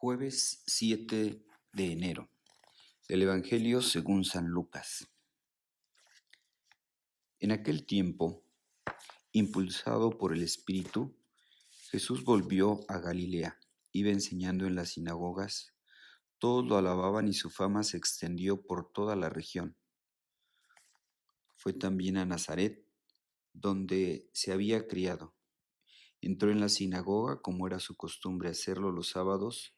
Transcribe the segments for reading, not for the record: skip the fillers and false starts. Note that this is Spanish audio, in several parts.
Jueves 7 de enero. El Evangelio según San Lucas. En aquel tiempo, impulsado por el Espíritu, Jesús volvió a Galilea. Iba enseñando en las sinagogas. Todos lo alababan y su fama se extendió por toda la región. Fue también a Nazaret, donde se había criado. Entró en la sinagoga, como era su costumbre hacerlo los sábados,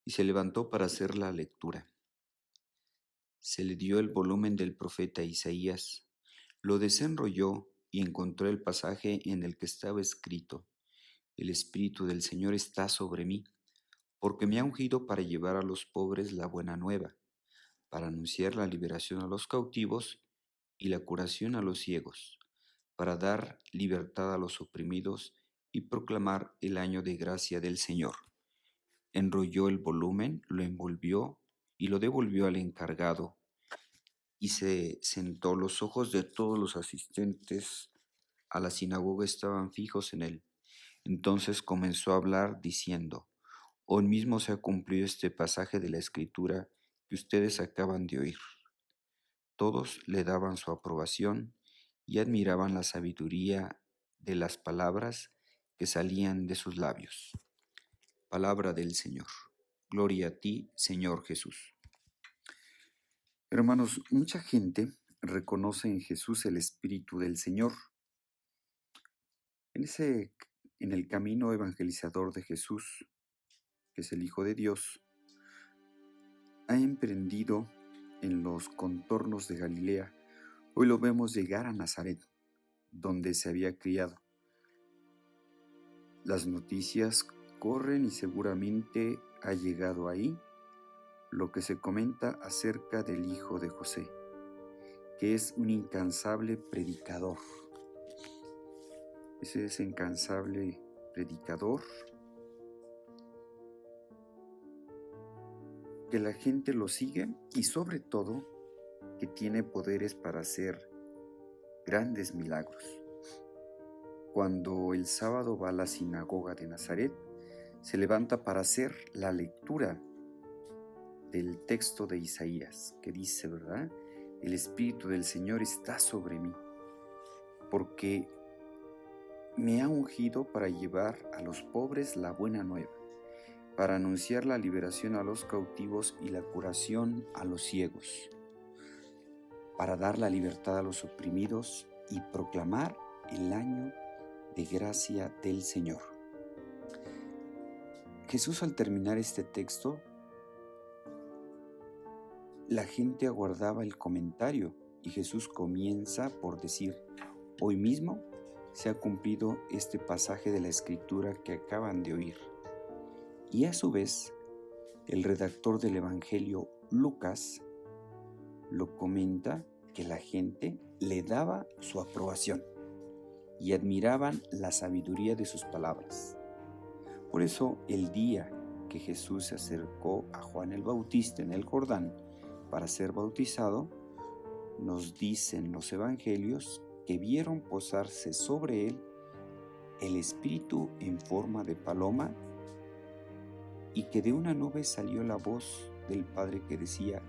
y se levantó para hacer la lectura. Se le dio el volumen del profeta Isaías, lo desenrolló y encontró el pasaje en el que estaba escrito: El Espíritu del Señor está sobre mí, porque me ha ungido para llevar a los pobres la buena nueva, para anunciar la liberación a los cautivos y la curación a los ciegos, para dar libertad a los oprimidos y proclamar el año de gracia del Señor. Enrolló el volumen, lo envolvió y lo devolvió al encargado, y se sentó. Los ojos de todos los asistentes a la sinagoga estaban fijos en él. Entonces comenzó a hablar diciendo: Hoy mismo se ha cumplido este pasaje de la Escritura que ustedes acaban de oír. Todos le daban su aprobación y admiraban la sabiduría de las palabras que salían de sus labios. Palabra del Señor. Gloria a ti, Señor Jesús. Hermanos, mucha gente reconoce en Jesús el Espíritu del Señor. En el camino evangelizador de Jesús, que es el Hijo de Dios, ha emprendido en los contornos de Galilea. Hoy lo vemos llegar a Nazaret, donde se había criado. Las noticias corren y seguramente ha llegado ahí lo que se comenta acerca del hijo de José, que es un incansable predicador. Ese es incansable predicador que la gente lo sigue y sobre todo que tiene poderes para hacer grandes milagros. Cuando el sábado va a la sinagoga de Nazaret, se levanta para hacer la lectura del texto de Isaías, que dice, ¿verdad? El Espíritu del Señor está sobre mí, porque me ha ungido para llevar a los pobres la buena nueva, para anunciar la liberación a los cautivos y la curación a los ciegos, para dar la libertad a los oprimidos y proclamar el año de gracia del Señor. Jesús, al terminar este texto, la gente aguardaba el comentario y Jesús comienza por decir: hoy mismo se ha cumplido este pasaje de la Escritura que acaban de oír. Y a su vez, el redactor del Evangelio, Lucas, lo comenta que la gente le daba su aprobación y admiraban la sabiduría de sus palabras. Por eso, el día que Jesús se acercó a Juan el Bautista en el Jordán para ser bautizado, nos dicen los evangelios que vieron posarse sobre él el Espíritu en forma de paloma y que de una nube salió la voz del Padre que decía: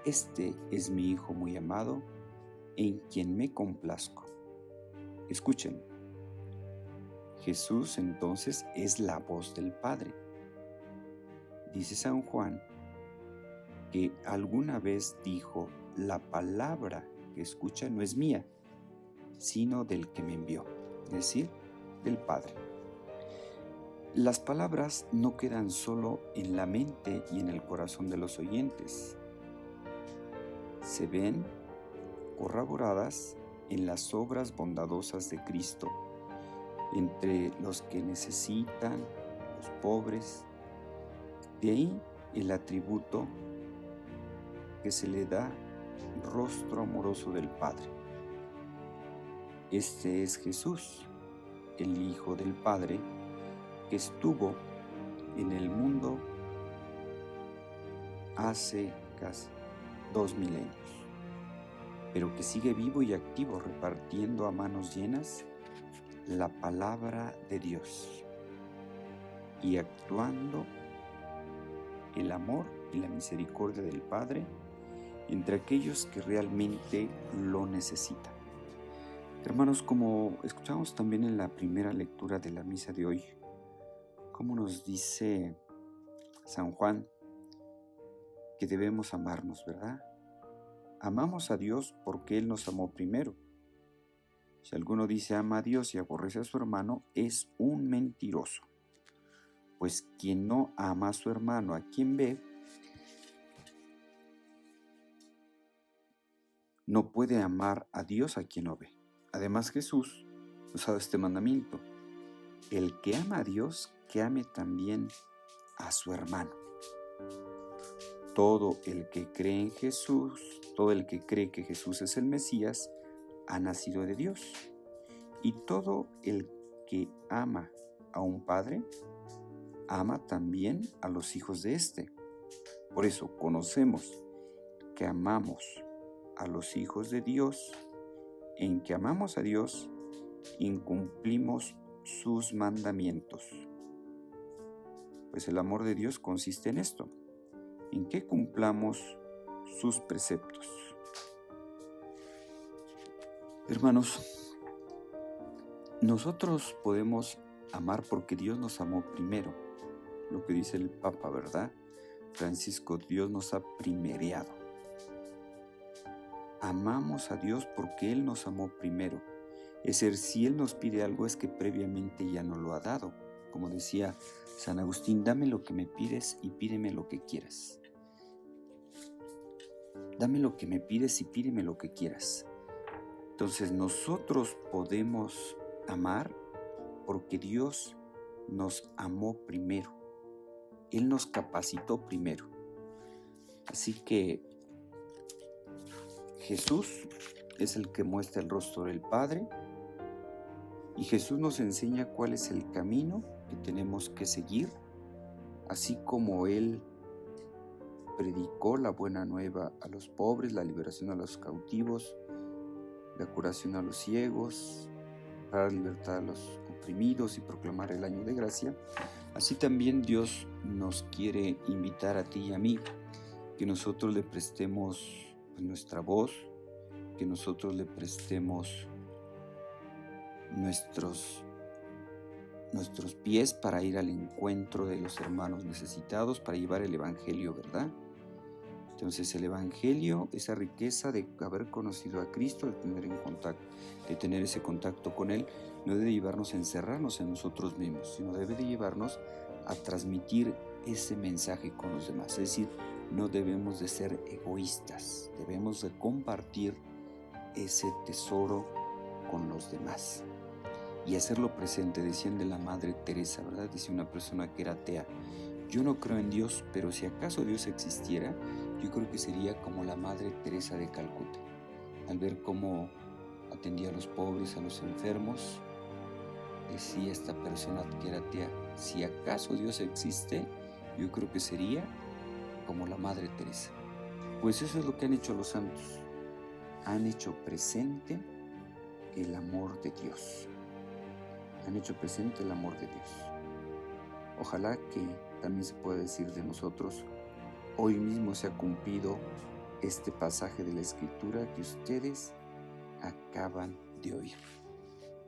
Este es mi Hijo muy amado, en quien me complazco. Escuchen, Jesús entonces es la voz del Padre. Dice San Juan que alguna vez dijo: la palabra que escucha no es mía, sino del que me envió, es decir, del Padre. Las palabras no quedan solo en la mente y en el corazón de los oyentes. Se ven corroboradas en las obras bondadosas de Cristo, entre los que necesitan, los pobres. De ahí el atributo que se le da: rostro amoroso del Padre. Este es Jesús, el Hijo del Padre, que estuvo en el mundo hace casi 2 milenios, pero que sigue vivo y activo, repartiendo a manos llenas la palabra de Dios y actuando el amor y la misericordia del Padre entre aquellos que realmente lo necesitan. Hermanos, como escuchamos también en la primera lectura de la misa de hoy, como nos dice San Juan, que debemos amarnos, ¿verdad? Amamos a Dios porque Él nos amó primero. Si alguno dice ama a Dios y aborrece a su hermano, es un mentiroso. Pues quien no ama a su hermano a quien ve, no puede amar a Dios a quien no ve. Además, Jesús nos ha dado este mandamiento: el que ama a Dios, que ame también a su hermano. Todo el que cree en Jesús, todo el que cree que Jesús es el Mesías, ha nacido de Dios. Y todo el que ama a un padre, ama también a los hijos de éste. Por eso conocemos que amamos a los hijos de Dios, en que amamos a Dios y cumplimos sus mandamientos. Pues el amor de Dios consiste en esto, en que cumplamos sus preceptos. Hermanos, nosotros podemos amar porque Dios nos amó primero. Lo que dice el Papa, ¿verdad? Francisco, Dios nos ha primereado. Amamos a Dios porque Él nos amó primero. Es decir, si Él nos pide algo es que previamente ya nos lo ha dado. Como decía San Agustín, dame lo que me pides y pídeme lo que quieras. Dame lo que me pides y pídeme lo que quieras. Entonces nosotros podemos amar porque Dios nos amó primero. Él nos capacitó primero. Así que Jesús es el que muestra el rostro del Padre y Jesús nos enseña cuál es el camino que tenemos que seguir, así como Él predicó la buena nueva a los pobres, la liberación a los cautivos, la curación a los ciegos, para dar libertad a los oprimidos y proclamar el año de gracia. Así también Dios nos quiere invitar a ti y a mí, que nosotros le prestemos nuestra voz, que nosotros le prestemos nuestros pies para ir al encuentro de los hermanos necesitados, para llevar el Evangelio, ¿verdad? Entonces el Evangelio, esa riqueza de haber conocido a Cristo, de tener ese contacto con Él, no debe llevarnos a encerrarnos en nosotros mismos, sino debe de llevarnos a transmitir ese mensaje con los demás. Es decir, no debemos de ser egoístas, debemos de compartir ese tesoro con los demás y hacerlo presente. Decían de la Madre Teresa, ¿verdad? Dice una persona que era atea: yo no creo en Dios, pero si acaso Dios existiera, yo creo que sería como la Madre Teresa de Calcuta. Al ver cómo atendía a los pobres, a los enfermos, decía esta persona que era atea: si acaso Dios existe, yo creo que sería como la Madre Teresa. Pues eso es lo que han hecho los santos. Han hecho presente el amor de Dios. Han hecho presente el amor de Dios. Ojalá que también se pueda decir de nosotros: hoy mismo se ha cumplido este pasaje de la Escritura que ustedes acaban de oír.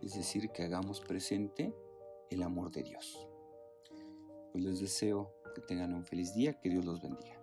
Es decir, que hagamos presente el amor de Dios. Pues les deseo que tengan un feliz día, que Dios los bendiga.